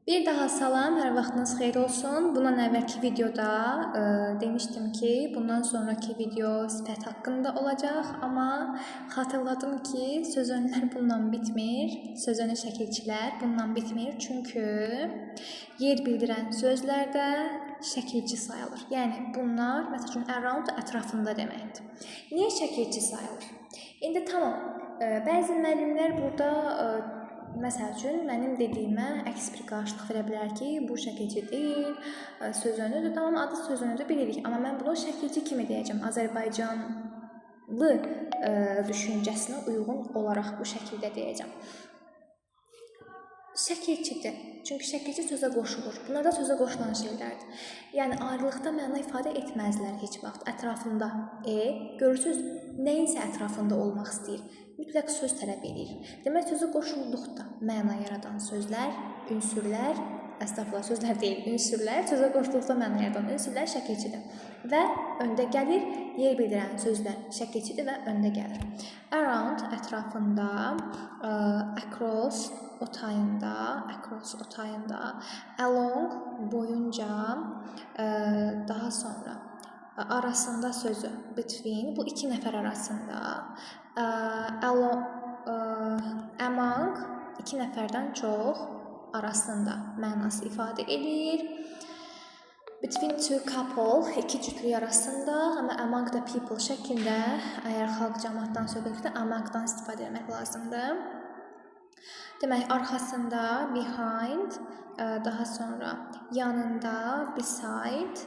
Bir daha salam, hər vaxtınız xeyir olsun. Bundan əvvəlki videoda demişdim ki, bundan sonraki video sifət haqqında olacaq, amma xatırladım ki, sözünlər bundan bitmir, sözünü şəkilçilər bundan bitmir, çünki yer bildirən sözlər də şəkilçi sayılır. Yəni bunlar məsələn around ətrafında deməkdir. Niyə şəkilçi sayılır? İndi tamam, bəzi müəllimlər burada məsəl üçün, mənim dediyimə əks bir qarşılıq verə bilər ki, bu şəkilçi deyil, sözünüdür, tamam, adı sözünüdür, bilirik. Amma mən bunu şəkilçi kimi deyəcəm, Azərbaycanlı düşüncəsinə uyğun olaraq bu şəkildə deyəcəm. Şəkilçidir, çünki şəkilçi sözə qoşulur. Bunlar da sözə qoşulan şeylərdir. Yəni, ayrılıqda məna ifadə etməzlər heç vaxt. Ətrafında görürsünüz, nəyinsə ətrafında olmaq istəyir. Mütləq söz tələb edir. Demək, sözə qoşulduqda məna yaradan sözlər, ünsürlər, əstəğfurullah, sözlər deyil, ünsürlər, sözə qoşulduqda məna yaradan ünsürlər şəkilçidir. Və öndə gəlir, yer bildirən sözlər şəkilçidir və öndə gəlir. Around, ətrafında, across, o tayında, along, boyunca, daha sonra arasında sözü, between, bu iki nəfər arasında, among, iki nəfərdən çox arasında mənası ifadə edir. Between two couple, iki cütlük arasında, amma among the people şəklində, əgər xalq cəmaatdan söhbət edirsə, amongdan istifadə etmək lazımdır. Demək, arxasında, behind, daha sonra yanında, beside,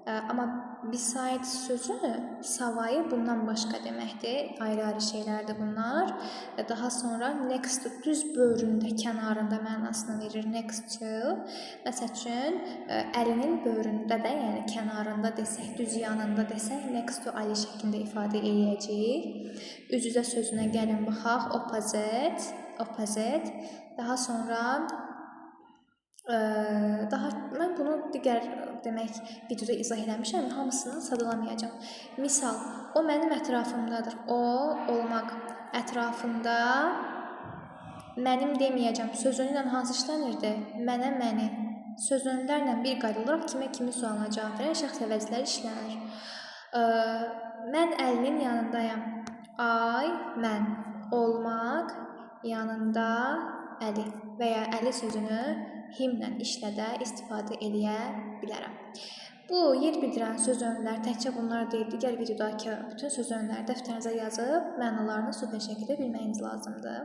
amma beside sözü, savayı bundan başqa deməkdir, ayrı-ayrı şeylərdir bunlar. Daha sonra next to, düz böğründə, kənarında mənasını verir, next to. Məsəl üçün, əlinin böğründə də, yəni kənarında desək, düz yanında desək, next to ali şəklində ifadə eləyəcəyik. Üz-üzə sözünə gəlin, baxaq, opposite. Daha sonra, mən bunu digər demək videoda izah eləmişəm, hamısını sadalamayacağam. Misal, o mənim ətrafımdadır. O, olmaq, ətrafında, mənim deməyəcəm. Sözünlə hansı işlənirdi? Mənə, məni. Sözünlərlə bir qayda olaraq kimə kimi sualına cavab verən şəxs əvəzləri işlənir. Mən əlinin yanındayam. I, mən. Olmaq, yanında, əli və ya əli sözünü himlə işlədə istifadə eləyə bilərəm. Bu, yer bildirən söz önlər təkcə bunlar deyil, digər videodakı bütün söz önləri dəftərinizə yazıb, mənalarını super şəkildə bilməyiniz lazımdır.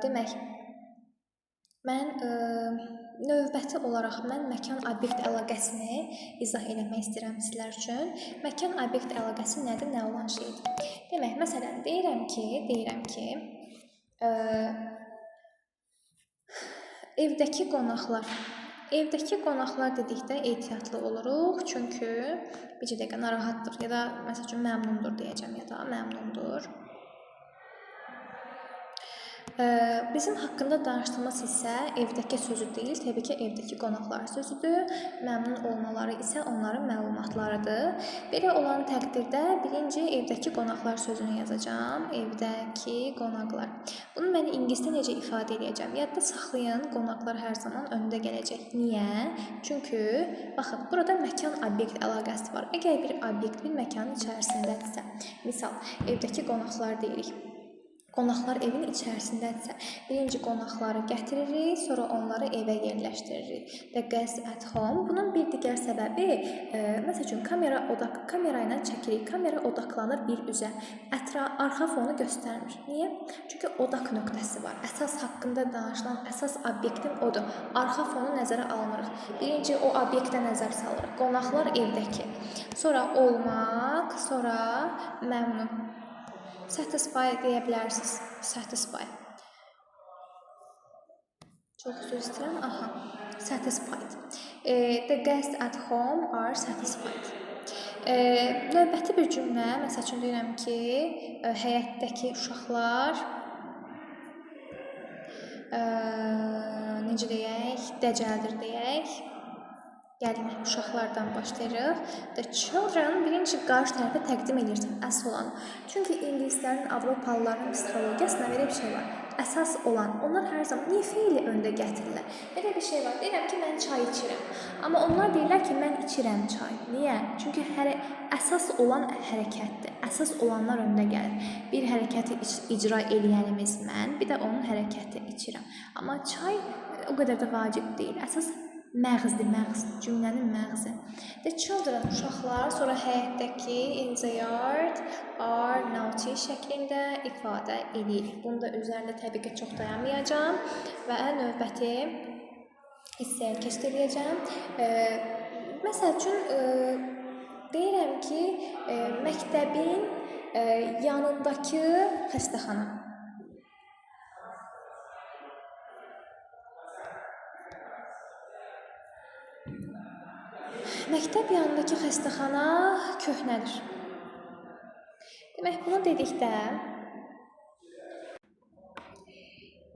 Demək, mən növbəti olaraq məkan obyekt əlaqəsini izah eləmək istəyirəm sizlər üçün. Məkan obyekt əlaqəsi nədir, nə olan şeydir? Demək, məsələn, deyirəm ki, evdəki qonaqlar dedikdə ehtiyatlı oluruq, çünki bir dəqiqə narahatdır ya da məsəl üçün məmnundur deyəcəm ya da məmnundur. Bizim haqqında danışdığımız isə evdəki sözü deyil, təbii ki, evdəki qonaqlar sözüdür. Məmnun olmaları isə onların məlumatlarıdır. Belə olan təqdirdə birinci evdəki qonaqlar sözünü yazacağam. Evdəki qonaqlar. Bunu mən ingiliscə necə ifadə edəcəm? Yadda saxlayın, qonaqlar hər zaman öndə gələcək. Niyə? Çünki, baxın, burada məkan obyekt əlaqəsi var. Əgər bir obyekt bir məkanın içərisindədirsə, misal, evdəki qonaqlar deyirik. Qonaqlar evin içərisindədirsə, birinci qonaqları gətiririk, sonra onları evə yerləşdiririk. The guests at home. Bunun bir digər səbəbi, məsəl üçün, kamera ilə çəkirik, kamera odaqlanır bir üzə, arxa fonu göstərmir. Niyə? Çünki odaq nöqtəsi var. Əsas haqqında danışılan əsas obyektin odur. Arxa fonu nəzərə alınırıq. Birinci o obyektə nəzər salırıq. Qonaqlar evdəki. Sonra olmaq, sonra məmnun. Satisfy deyə bilərsiniz. Satisfy. Çox söz istəyirəm. Satisfied. The guests at home are satisfied. Növbəti bir cümlə, məsəl üçün deyirəm ki, həyətdəki uşaqlar, necə deyək, dəcəldir deyək. Gəlin, uşaqlardan başlayırıq. The children birinci qarşı tərəfə təqdim edirsən əsl olanı. Çünki ingilislərin, avropalıların psixologiyasına belə bir şey var. əsas olan, onlar hər zaman niyə feili öndə gətirirlər? Belə bir şey var. Deyirəm ki, mən çay içirəm. Amma onlar deyirlər ki, mən içirəm çay. Niyə? Çünki əsas olan hərəkətdir. Əsas olanlar öndə gəlir. Bir hərəkəti icra eləyənimiz mən, bir də onun hərəkəti içirəm. Amma çay o qədər də vacib deyil. Əsas məğzdir, məğz, cümlənin məğzi. The children, uşaqlar, sonra həyətdəki in the yard are naughty şəklində ifadə edilir. Bunu da üzərində təbii ki, çox dayanmayacağam və növbəti hissəyə keçiriləcəm. Məsəl üçün, deyirəm ki, məktəbin yanındakı xəstəxana. Məktəb yanındakı xəstəxana köhnədir. Demək, bunu dedikdə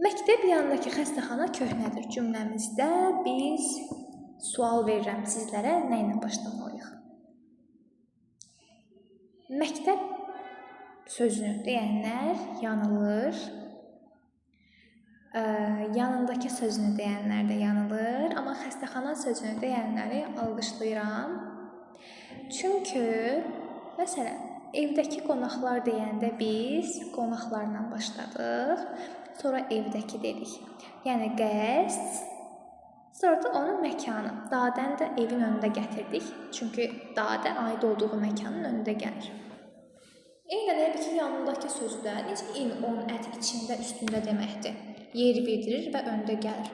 məktəb yanındakı xəstəxana köhnədir cümləmizdə biz sual verirəm sizlərə, nə ilə başlamalıyıq? Məktəb sözünü deyənlər yanılır. Yanındakı sözünü deyənlər də yanılır, amma xəstəxana sözünü deyənləri alqışlayıram. Çünki, məsələn, evdəki qonaqlar deyəndə biz qonaqlarla başladıq, sonra evdəki dedik. Yəni qəsd, sonra da onun məkanı. Dadən də evin önündə gətirdik, çünki dadə aid olduğu məkanın önündə gəlir. Eynən elə ki, yanındakı sözü də necə in, on, ət, içində, üstündə deməkdir. Yer bildirir və öndə gəlir.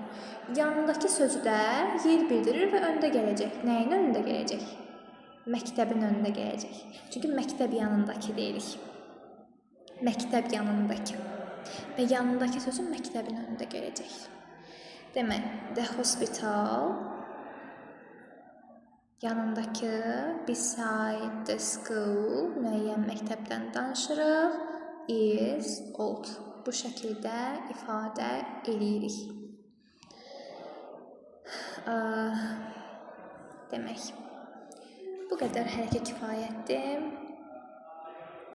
Yanındakı sözü də yer bildirir və öndə gələcək. Nəyin önündə gələcək? Məktəbin önündə gələcək. Çünki məktəb yanındakı deyirik. Məktəb yanındakı. Və yanındakı sözü məktəbin önündə gələcək. Demək, the hospital yanındakı, beside the school, müəyyən məktəbdən danışırıq, is old. Bu şəkildə ifadə eləyirik. Demək, bu qədər hərəkə kifayətdir.